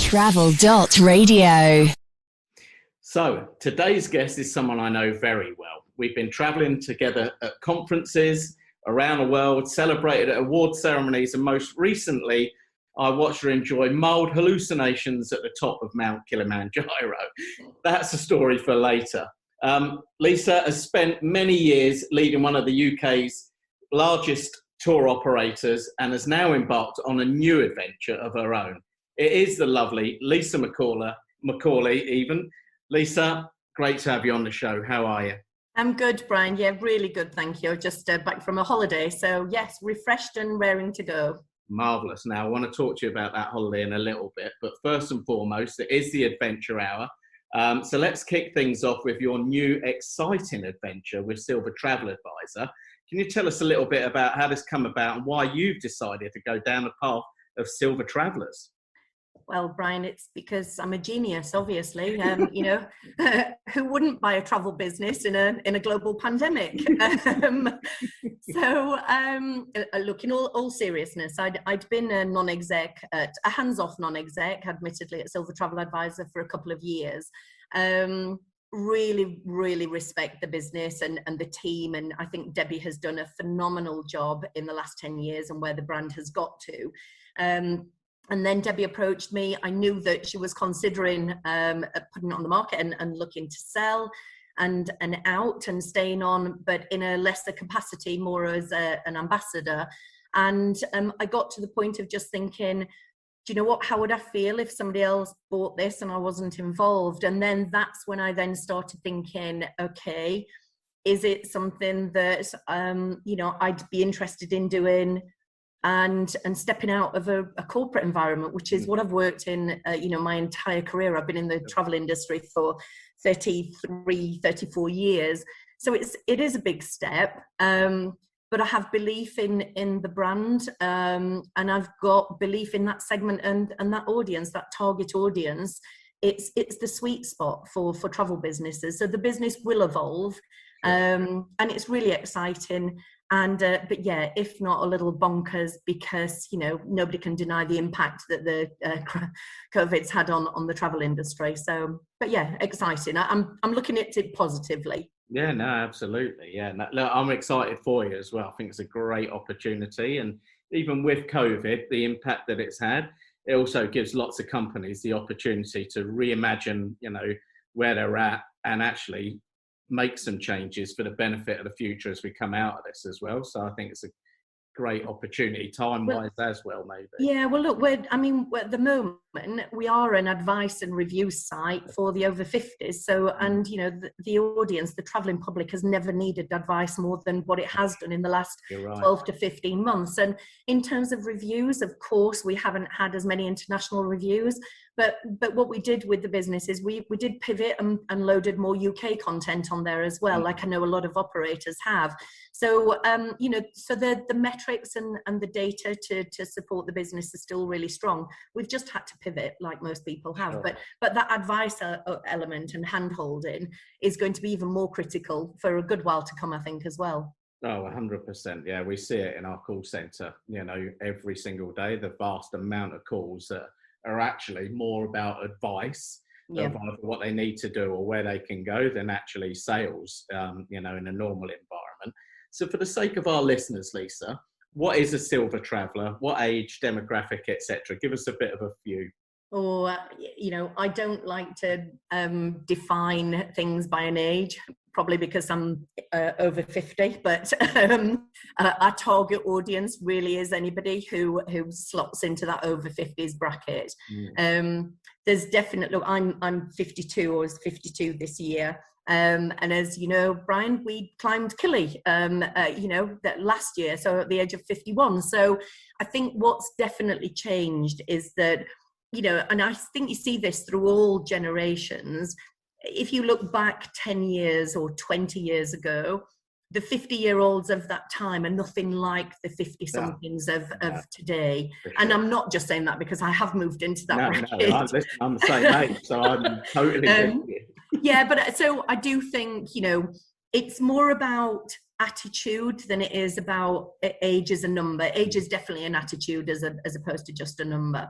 Travel.Radio. So, today's guest is someone I know very well. We've been travelling together at conferences around the world, celebrated at award ceremonies, and most recently, I watched her enjoy mild hallucinations at the top of Mount Kilimanjaro. That's a story for later. Lisa has spent many years leading one of the UK's largest tour operators and has now embarked on a new adventure of her own. It is the lovely Lisa McAuley even. Lisa, great to have you on the show. How are you? I'm good, Brian. Yeah, really good, thank you. Just back from a holiday. So yes, refreshed and raring to go. Marvellous. Now, I want to talk to you about that holiday in a little bit. But first and foremost, it is the Adventure Hour. So let's kick things off with your new exciting adventure with Silver Travel Advisor. Can you tell us a little bit about how this come about and why you've decided to go down the path of Silver Travellers? Well, Brian, it's because I'm a genius, obviously. Who wouldn't buy a travel business in a global pandemic? Look, in all seriousness, I'd been a non-exec, a hands-off non-exec, admittedly, at Silver Travel Advisor for a couple of years. Really, really respect the business and the team, and I think Debbie has done a phenomenal job in the last 10 years and where the brand has got to. And then Debbie approached me. I knew that she was considering putting it on the market and looking to sell and out and staying on, but in a lesser capacity, more as an ambassador. And I got to the point of just thinking, do you know what, how would I feel if somebody else bought this and I wasn't involved? And then that's when I then started thinking, okay, is it something that, I'd be interested in doing and stepping out of a corporate environment, which is what I've worked in, my entire career. I've been in the travel industry for 34 years. So it is a big step. But I have belief in the brand, and I've got belief in that segment and that audience, that target audience. It's the sweet spot for travel businesses. So the business will evolve, and it's really exciting. And but yeah, if not a little bonkers, because nobody can deny the impact that the COVID's had on the travel industry. So, but yeah, exciting. I'm looking at it positively. Yeah, no, absolutely. Yeah, no, look, I'm excited for you as well. I think it's a great opportunity, and even with COVID, the impact that it's had, it also gives lots of companies the opportunity to reimagine, where they're at and actually make some changes for the benefit of the future as we come out of this as well. So I think it's a great opportunity time-wise as well, maybe. Yeah, well, look, at the moment, we are an advice and review site for the over 50s. So, and, the audience, the travelling public has never needed advice more than what it has done in the last 12 to 15 months. And in terms of reviews, of course, we haven't had as many international reviews. But what we did with the business is we did pivot and loaded more UK content on there as well, like I know a lot of operators have. So, so the metrics and the data to support the business is still really strong. We've just had to pivot like most people have. Sure. But that advice element and hand-holding is going to be even more critical for a good while to come, I think, as well. Oh, 100%. Yeah, we see it in our call centre, every single day, the vast amount of calls that are actually more about advice of what they need to do or where they can go than actually sales, in a normal environment. So for the sake of our listeners, Lisa, what is a silver traveller? What age, demographic, etc.? Give us a bit of a view. I don't like to define things by an age, probably because I'm over 50, but our target audience really is anybody who slots into that over 50s bracket. There's definitely, look, I'm 52, or was 52 this year. And as you know, Brian, we climbed Kili, that last year, so at the age of 51. So I think what's definitely changed is that, and I think you see this through all generations. If you look back 10 years or 20 years ago, the 50-year-olds of that time are nothing like the 50-somethings of today. Sure. And I'm not just saying that because I have moved into that bracket. No, I'm the same age, so I'm totally with you. Yeah, but so I do think, it's more about attitude than it is about age as a number. Age is definitely an attitude as opposed to just a number.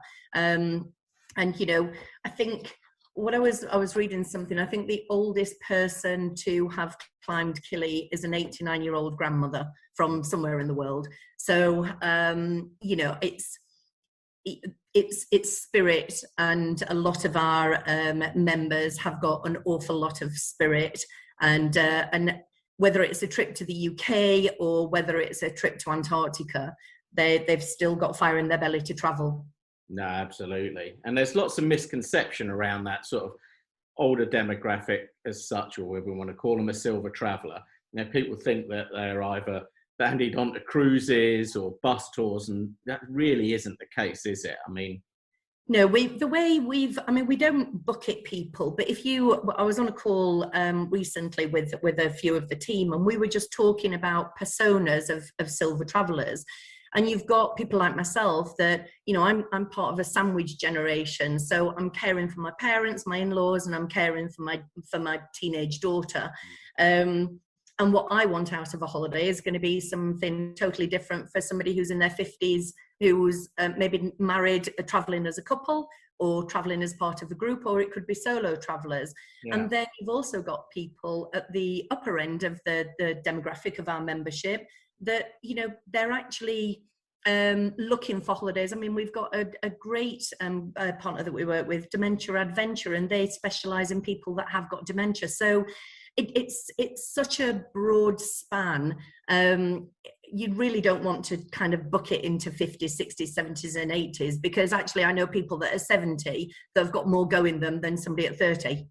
And, you know, I think what I was reading something, I think the oldest person to have climbed Killy is an 89-year-old grandmother from somewhere in the world. So, you know, it's spirit, and a lot of our members have got an awful lot of spirit, and whether it's a trip to the UK or whether it's a trip to Antarctica, they've still got fire in their belly to travel. No, absolutely. And there's lots of misconception around that sort of older demographic as such, or whether we want to call them a silver traveller. You know, people think that they're either bandied onto cruises or bus tours, and that really isn't the case, is it? I mean, no, we don't bucket people, but I was on a call recently with a few of the team, and we were just talking about personas of silver travellers. And you've got people like myself that, you know, I'm part of a sandwich generation. So I'm caring for my parents, my in-laws, and I'm caring for my teenage daughter. And what I want out of a holiday is going to be something totally different for somebody who's in their 50s, who's maybe married, traveling as a couple, or traveling as part of a group, or it could be solo travelers. Yeah. And then you've also got people at the upper end of the demographic of our membership that, you know, they're actually looking for holidays. I mean, we've got a great partner that we work with, Dementia Adventure, and they specialise in people that have got dementia. So it's such a broad span. You really don't want to kind of bucket into 50s, 60s, 70s and 80s, because actually I know people that are 70 that have got more going them than somebody at 30.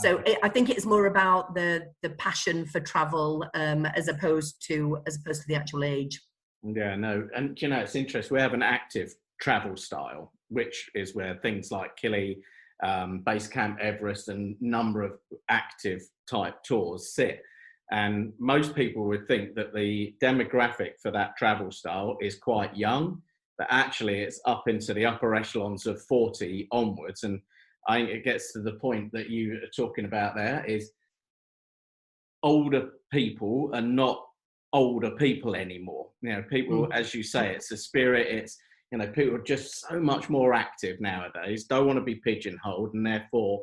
So I think it's more about the passion for travel as opposed to the actual age. Yeah, no, and you know, it's interesting. We have an active travel style, which is where things like Killy, Base Camp Everest, and number of active type tours sit. And most people would think that the demographic for that travel style is quite young, but actually it's up into the upper echelons of 40 onwards. And I think it gets to the point that you are talking about there, is older people are not older people anymore. You know, people, as you say, it's a spirit, it's, you know, people are just so much more active nowadays, don't want to be pigeonholed, and therefore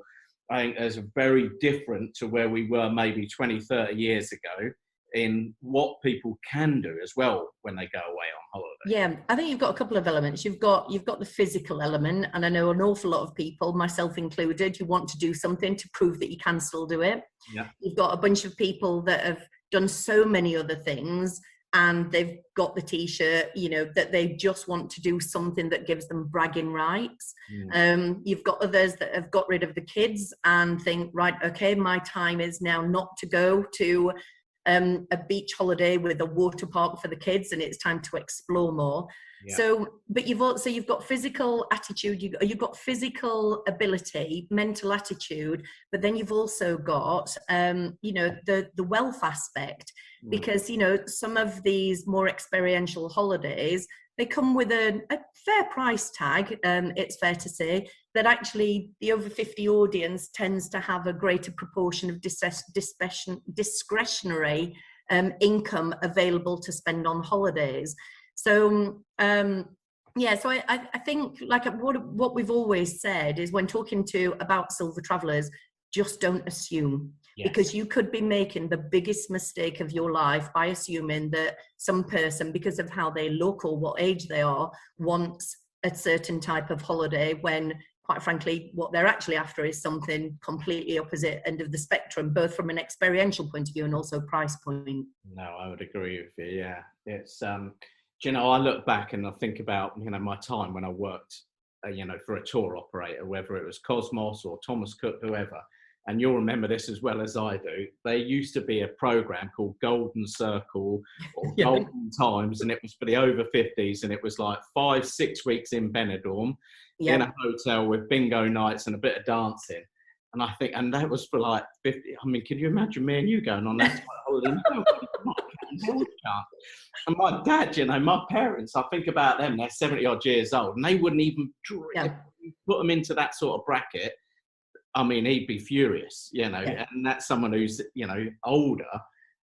I think there's a very different to where we were maybe 20, 30 years ago in what people can do as well when they go away on holiday. Yeah, I think you've got a couple of elements. You've got the physical element, and I know an awful lot of people, myself included, you want to do something to prove that you can still do it. Yeah. You've got a bunch of people that have done so many other things, and they've got the t-shirt, you know, that they just want to do something that gives them bragging rights. You've got others that have got rid of the kids and think, right, okay, my time is now not to go to a beach holiday with a water park for the kids, and it's time to explore more. Yeah. So, but you've got physical attitude, you've got physical ability, mental attitude, but then you've also got, you know, the wealth aspect, because, you know, some of these more experiential holidays, they come with a fair price tag. It's fair to say that actually the over 50 audience tends to have a greater proportion of discretionary income available to spend on holidays. So, yeah, so I think, like, what we've always said is, when talking about silver travellers, just don't assume. Yes. Because you could be making the biggest mistake of your life by assuming that some person, because of how they look or what age they are, wants a certain type of holiday, when, quite frankly, what they're actually after is something completely opposite end of the spectrum, both from an experiential point of view and also price point. No, I would agree with you. Yeah, it's you know, I look back and I think about, you know, my time when I worked, you know, for a tour operator, whether it was Cosmos or Thomas Cook, whoever. And you'll remember this as well as I do. There used to be a program called Golden Circle or yeah. Golden Times, and it was for the over 50s, and it was like 5-6 weeks in Benidorm, yeah. in a hotel with bingo nights and a bit of dancing. And I think, and that was for like 50. I mean, can you imagine me and you going on that holiday? And my dad, you know, my parents, I think about them, they're 70 odd years old, and they wouldn't even put them into that sort of bracket. I mean, he'd be furious, you know, yeah. And that's someone who's, you know, older,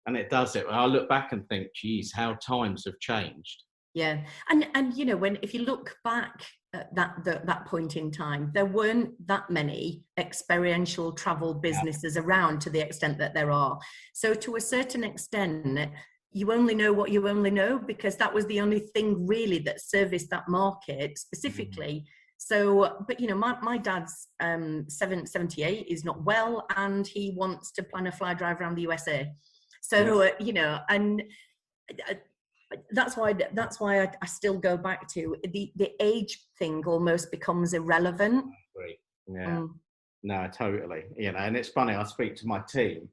and it does it. I look back and think, geez, how times have changed. Yeah, and you know, if you look back at that point in time, there weren't that many experiential travel businesses around to the extent that there are. So to a certain extent, you only know what you only know, because that was the only thing really that serviced that market specifically. So, but you know, my dad's 78, is not well, and he wants to plan a fly drive around the USA. So you know, and that's why I still go back to the age thing almost becomes irrelevant. Yeah. No, totally. You know, and it's funny, I speak to my team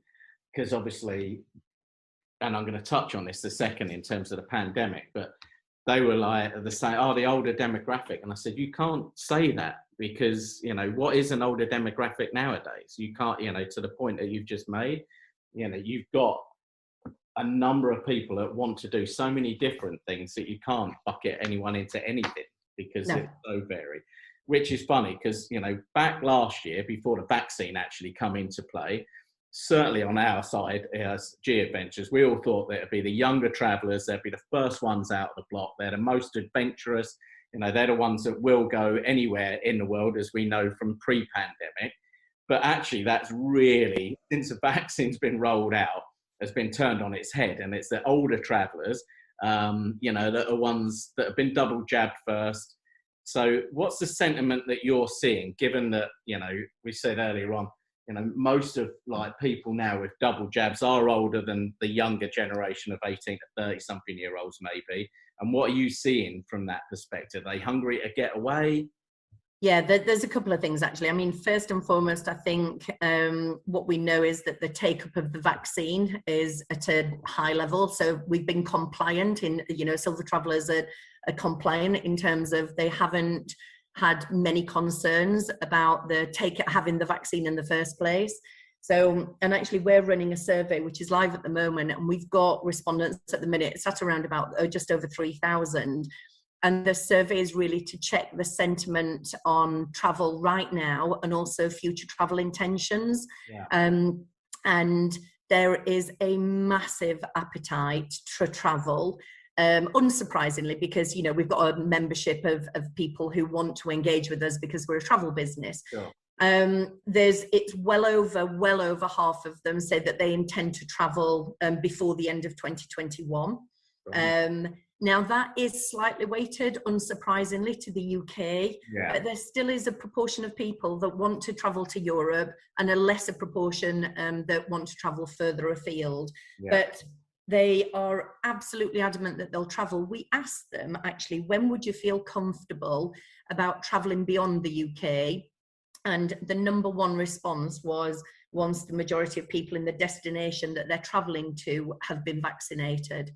because obviously, and I'm going to touch on this a second in terms of the pandemic, but they were like, the older demographic. And I said, you can't say that, because, you know, what is an older demographic nowadays? You can't, you know, to the point that you've just made, you know, you've got a number of people that want to do so many different things that you can't bucket anyone into anything, because it's so varied. Which is funny because, you know, back last year, before the vaccine actually come into play, certainly on our side as Gadventures, we all thought that it'd be the younger travellers, they'd be the first ones out of the block, they're the most adventurous, you know, they're the ones that will go anywhere in the world, as we know from pre-pandemic. But actually, that's really, since the vaccine's been rolled out, has been turned on its head, and it's the older travellers, you know, that are ones that have been double jabbed first. So what's the sentiment that you're seeing, given that, you know, we said earlier on, you know, most of like people now with double jabs are older than the younger generation of 18 to 30 something year olds maybe. And what are you seeing from that perspective? Are they hungry to get away? Yeah, there's a couple of things actually. I mean, first and foremost, I think what we know is that the take-up of the vaccine is at a high level. So we've been compliant in, you know, Silver Travellers are compliant in terms of they haven't had many concerns about having the vaccine in the first place. So, and actually we're running a survey which is live at the moment, and we've got respondents at the minute. It's at around about just over 3,000. And the survey is really to check the sentiment on travel right now and also future travel intentions. And there is a massive appetite for travel, unsurprisingly, because, you know, we've got a membership of people who want to engage with us because we're a travel business. Sure. It's well over half of them say that they intend to travel before the end of 2021. Right. Now that is slightly weighted, unsurprisingly, to the UK, but there still is a proportion of people that want to travel to Europe and a lesser proportion that want to travel further afield. But they are absolutely adamant that they'll travel. We asked them, actually, when would you feel comfortable about traveling beyond the UK? And the number one response was once the majority of people in the destination that they're traveling to have been vaccinated.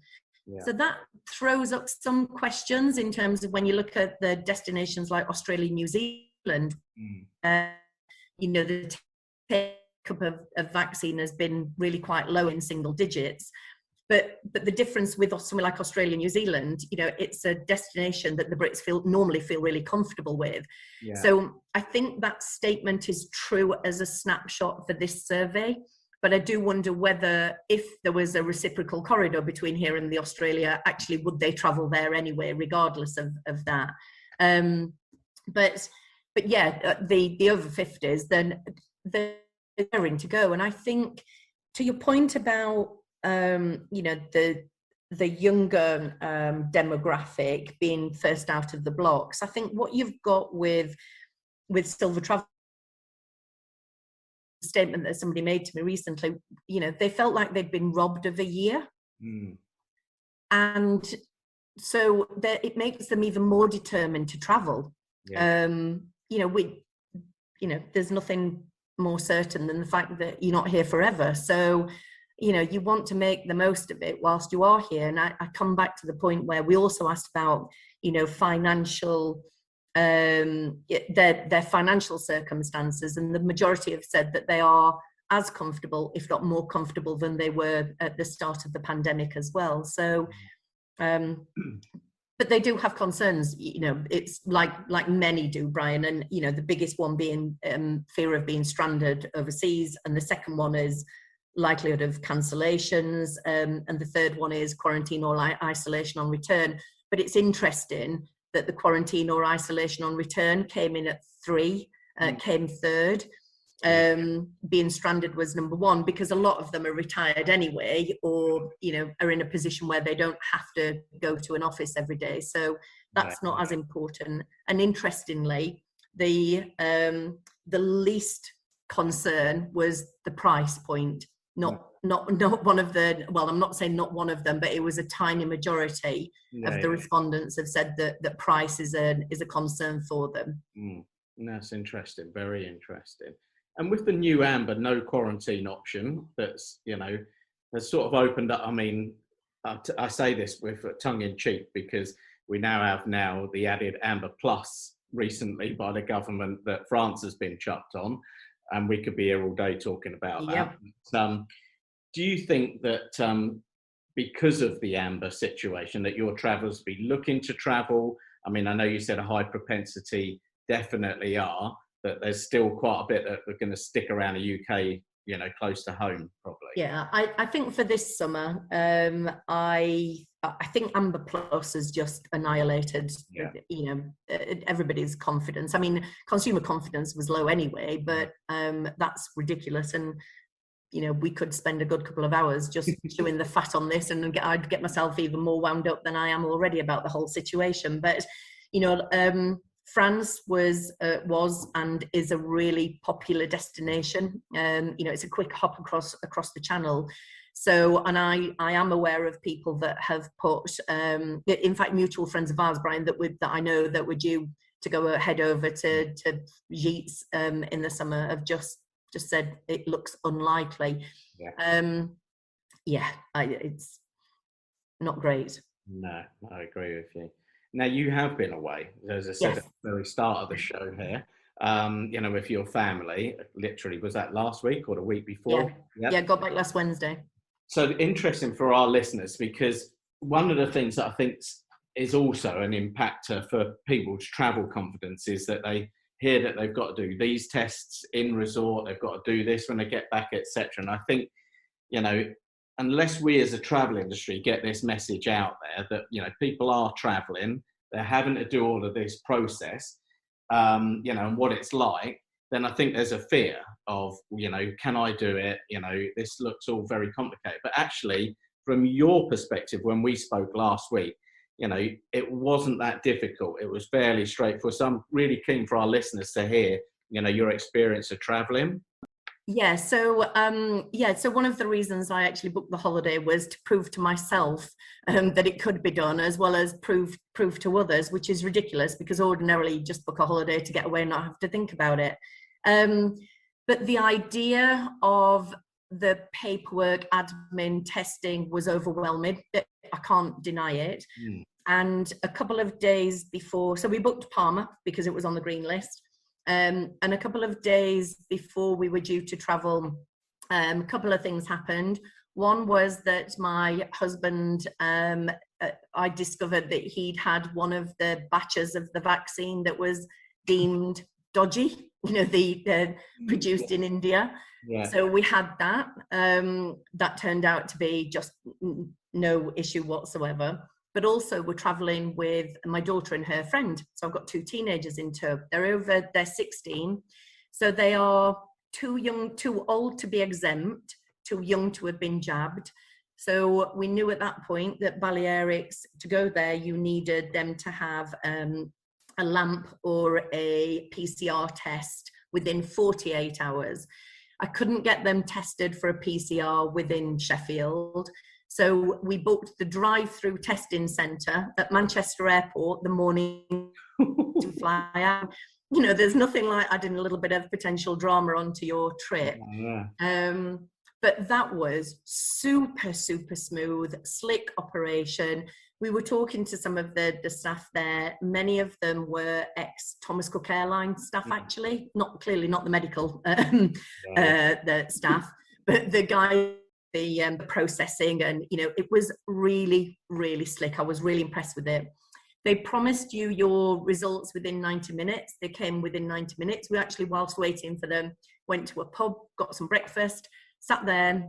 So that throws up some questions in terms of when you look at the destinations like Australia, New Zealand, you know, the take-up of vaccine has been really quite low in single digits. But the difference with somewhere like Australia, New Zealand, you know, it's a destination that the Brits normally feel really comfortable with. So I think that statement is true as a snapshot for this survey. But I do wonder whether if there was a reciprocal corridor between here and the Australia, actually, would they travel there anyway, regardless of that? But yeah, the over 50s, then they're raring to go. And I think to your point about, you know, the younger demographic being first out of the blocks, I think what you've got with Silver Travel, statement that somebody made to me recently, you know, they felt like they'd been robbed of a year. And so it makes them even more determined to travel. You know, there's nothing more certain than the fact that you're not here forever. So, you know, you want to make the most of it whilst you are here. And I come back to the point where we also asked about, you know, financial their financial circumstances, and the majority have said that they are as comfortable, if not more comfortable, than they were at the start of the pandemic as well. So but they do have concerns, you know, it's like many do, Brian, and you know, the biggest one being fear of being stranded overseas, and the second one is likelihood of cancellations, and the third one is quarantine or isolation on return. But it's interesting that the quarantine or isolation on return came in at 3, came third. Being stranded was number 1, because a lot of them are retired anyway, or are in a position where they don't have to go to an office every day, so that's not as important. And interestingly, the least concern was the price point. Not one of the, well, I'm not saying not one of them, but it was a tiny majority of the respondents have said that price is a concern for them. That's interesting, very interesting. And with the new amber no quarantine option, that's has sort of opened up. I mean, I say this with tongue in cheek, because we now have the added amber plus recently by the government that France has been chucked on, and we could be here all day talking about that. Do you think that because of the amber situation that your travellers be looking to travel? I mean, I know you said a high propensity definitely are, but there's still quite a bit that are going to stick around the UK, close to home, probably. Yeah, I think for this summer, I think Amber Plus has just annihilated, everybody's confidence. I mean, consumer confidence was low anyway, but that's ridiculous. And, we could spend a good couple of hours just chewing the fat on this, and I'd get myself even more wound up than I am already about the whole situation. But, France was and is a really popular destination. It's a quick hop across the channel. So, and I am aware of people that have put, in fact, mutual friends of ours, Brian, that I know that were due to head over to Jeets in the summer, have just said it looks unlikely. It's not great. No, I agree with you. Now, you have been away, as I said at the very start of the show here, with your family. Literally, was that last week or the week before? Yeah, got back last Wednesday. So interesting for our listeners, because one of the things that I think is also an impactor for people's travel confidence is that they hear that they've got to do these tests in resort, they've got to do this when they get back, etc. And I think, unless we as a travel industry get this message out there that, people are traveling, they're having to do all of this process, and what it's like, then I think there's a fear of, can I do it? This looks all very complicated. But actually, from your perspective, when we spoke last week, it wasn't that difficult. It was fairly straightforward. So I'm really keen for our listeners to hear, your experience of traveling. Yeah, so one of the reasons I actually booked the holiday was to prove to myself that it could be done, as well as prove to others, which is ridiculous because ordinarily you just book a holiday to get away and not have to think about it. But the idea of the paperwork, admin, testing was overwhelming. I can't deny it. And a couple of days before, so we booked Palma because it was on the green list. And a couple of days before we were due to travel, a couple of things happened. One was that my husband, I discovered that he'd had one of the batches of the vaccine that was deemed dodgy, the produced in India. Yeah. So we had that. That turned out to be just no issue whatsoever. But also we're traveling with my daughter and her friend. So I've got 2 teenagers in tow. They're 16. So they are too old to be exempt, too young to have been jabbed. So we knew at that point that Balearics, to go there, you needed them to have a LAMP or a PCR test within 48 hours. I couldn't get them tested for a PCR within Sheffield. So we booked the drive-through testing centre at Manchester Airport the morning to fly out. There's nothing like adding a little bit of potential drama onto your trip. But that was super, super smooth, slick operation. We were talking to some of the staff there. Many of them were ex-Thomas Cook Airlines staff, actually. Clearly not the medical the staff, but the guy, the processing, and it was really, really slick. I was really impressed with it. They promised you your results within 90 minutes. They came within 90 minutes. We actually, whilst waiting for them, went to a pub, got some breakfast, sat there.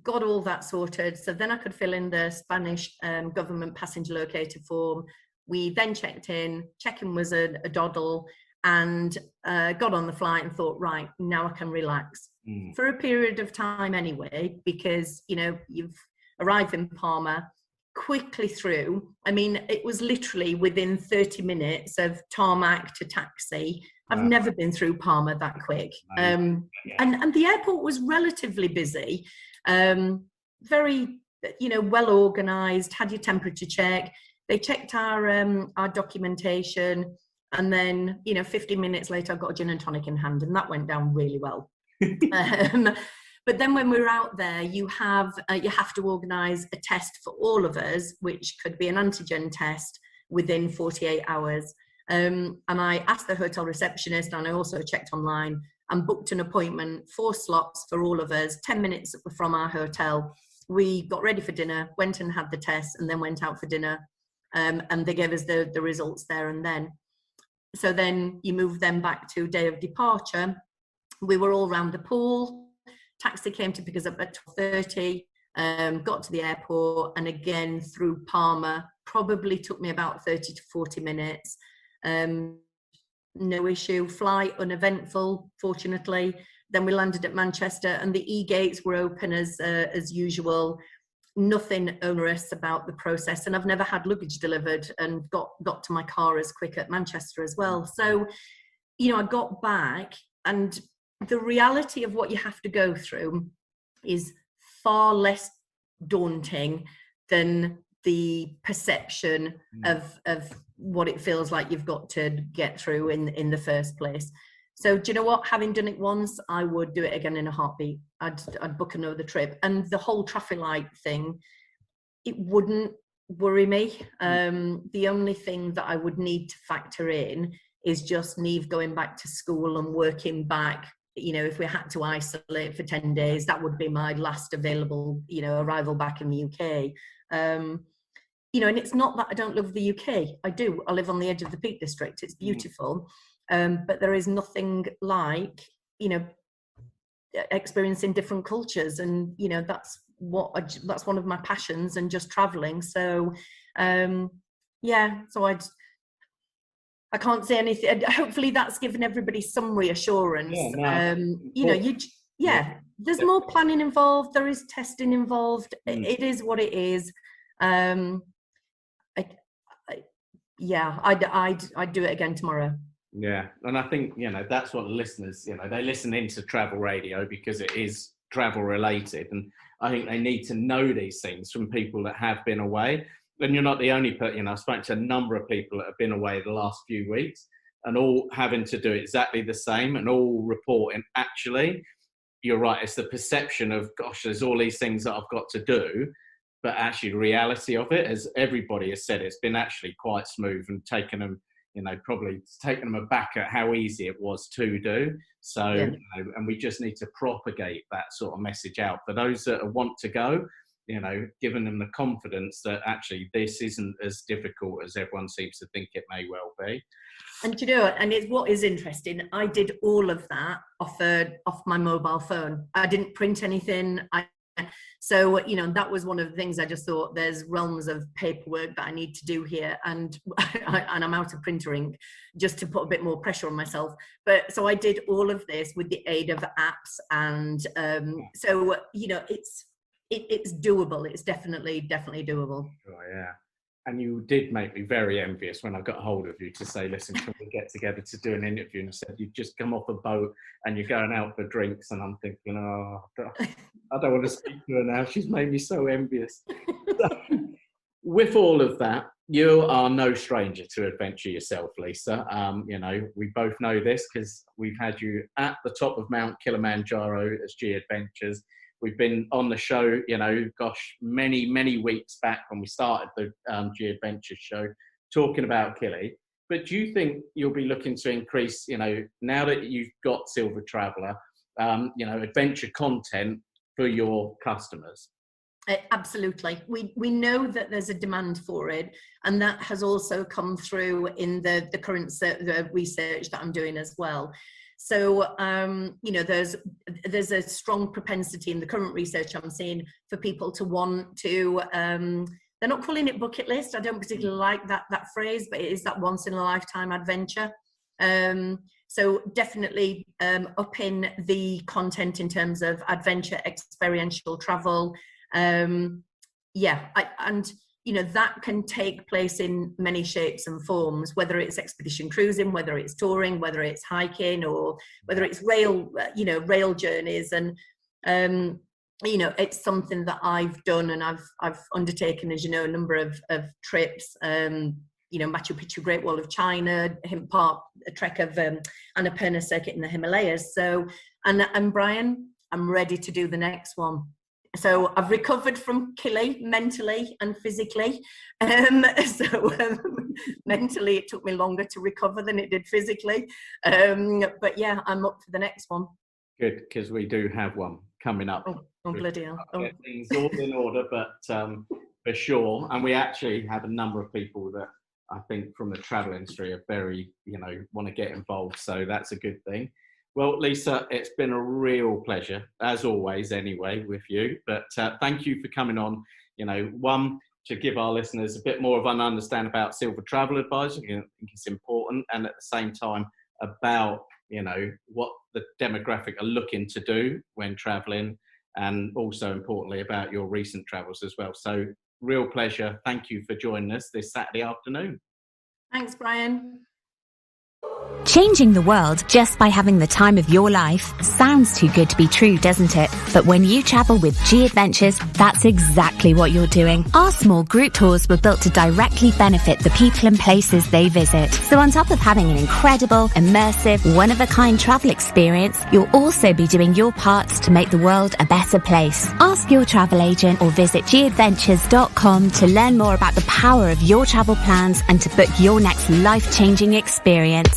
got all that sorted. So then I could fill in the Spanish government passenger locator form. We then checked in. Check-in was a doddle, and got on the flight and thought, right, now I can relax for a period of time anyway, because, you know, you've arrived in Palma, quickly through. I mean, it was literally within 30 minutes of tarmac to taxi. I've never been through Palma that quick. And the airport was relatively busy, very, you know, well organized, had your temperature check. They checked our documentation, and then, you know, 15 minutes later, I got a gin and tonic in hand, and that went down really well. But then when we're out there, you have to organise a test for all of us, which could be an antigen test within 48 hours. And I asked the hotel receptionist, and I also checked online and booked an appointment, 4 slots for all of us, 10 minutes from our hotel. We got ready for dinner, went and had the test, and then went out for dinner. And they gave us the results there and then. So then you move them back to day of departure. We were all round the pool. Taxi came to pick us up at 12:30, got to the airport, and again through Palma, probably took me about 30 to 40 minutes. No issue, flight uneventful, fortunately. Then we landed at Manchester, and the e-gates were open as usual. Nothing onerous about the process, and I've never had luggage delivered and got to my car as quick at Manchester as well. So, you know, I got back, and the reality of what you have to go through is far less daunting than the perception of what it feels like you've got to get through in the first place. So do you know what? Having done it once, I would do it again in a heartbeat. I'd book another trip. And the whole traffic light thing, it wouldn't worry me. The only thing that I would need to factor in is just Neve going back to school and working back. You know, if we had to isolate for 10 days, that would be my last available, you know, arrival back in the UK. You know, and it's not that I don't love the UK. I do. I live on the edge of the Peak District. It's beautiful. But there is nothing like, you know, experiencing different cultures. And, you know, that's one of my passions, and just traveling. So, yeah, so I can't say anything. Hopefully that's given everybody some reassurance. You know, there's more planning involved. There is testing involved. It is what it is. I'd do it again tomorrow. Yeah, and I think, you know, that's what the listeners, you know, they listen into Travel Radio because it is travel related, and I think they need to know these things from people that have been away. And you're not the only person. You know, I've spoken to a number of people that have been away the last few weeks, and all having to do exactly the same, and all reporting, actually, you're right, it's the perception of, gosh, there's all these things that I've got to do, but actually the reality of it, as everybody has said, it's been actually quite smooth, and taken them, you know, probably taken them aback at how easy it was to do. So, you know, and we just need to propagate that sort of message out for those that want to go, you know, giving them the confidence that actually this isn't as difficult as everyone seems to think it may well be. And you know, and it's what is interesting, I did all of that off my mobile phone. I didn't print anything. So, you know, that was one of the things I just thought, there's realms of paperwork that I need to do here, and I'm out of printer ink, just to put a bit more pressure on myself. But so I did all of this with the aid of apps, and so, you know, it's doable. It's definitely doable. Oh, yeah. And you did make me very envious when I got hold of you to say, listen, can we get together to do an interview? And I said, you've just come off a boat and you're going out for drinks. And I'm thinking, oh, I don't want to speak to her now. She's made me so envious. So, with all of that, you are no stranger to adventure yourself, Lisa. You know, we both know this because we've had you at the top of Mount Kilimanjaro as Gadventures. We've been on the show, you know, gosh, many, many weeks back when we started the Gadventures show, talking about Kili. But do you think you'll be looking to increase, you know, now that you've got Silver Traveller, you know, adventure content for your customers? Absolutely. We know that there's a demand for it, and that has also come through in the current research that I'm doing as well. So, you know, there's a strong propensity in the current research I'm seeing for people to want to, they're not calling it bucket list. I don't particularly like that phrase, but it is that once in a lifetime adventure. So definitely upping the content in terms of adventure, experiential travel. And you know, that can take place in many shapes and forms, whether it's expedition cruising, whether it's touring, whether it's hiking, or whether it's rail journeys. And, you know, it's something that I've done, and I've undertaken, as you know, a number of trips, you know, Machu Picchu, Great Wall of China, Park, a trek of Annapurna Circuit in the Himalayas. So, and Brian, I'm ready to do the next one. So I've recovered from Kili mentally and physically. Mentally, it took me longer to recover than it did physically. But yeah, I'm up for the next one. Good, because we do have one coming up. Oh bloody hell. Get things all in order, but for sure. And we actually have a number of people that I think from the travel industry are very, you know, want to get involved. So that's a good thing. Well, Lisa, it's been a real pleasure, as always, anyway, with you. But thank you for coming on, you know, one, to give our listeners a bit more of an understanding about Silver Travel Advisor. I think it's important. And at the same time, about, you know, what the demographic are looking to do when traveling, and also importantly about your recent travels as well. So real pleasure. Thank you for joining us this Saturday afternoon. Thanks, Brian. Changing the world just by having the time of your life sounds too good to be true, doesn't it? But when you travel with Gadventures, that's exactly what you're doing. Our small group tours were built to directly benefit the people and places they visit. So on top of having an incredible, immersive, one-of-a-kind travel experience, you'll also be doing your parts to make the world a better place. Ask your travel agent or visit Gadventures.com to learn more about the power of your travel plans and to book your next life-changing experience.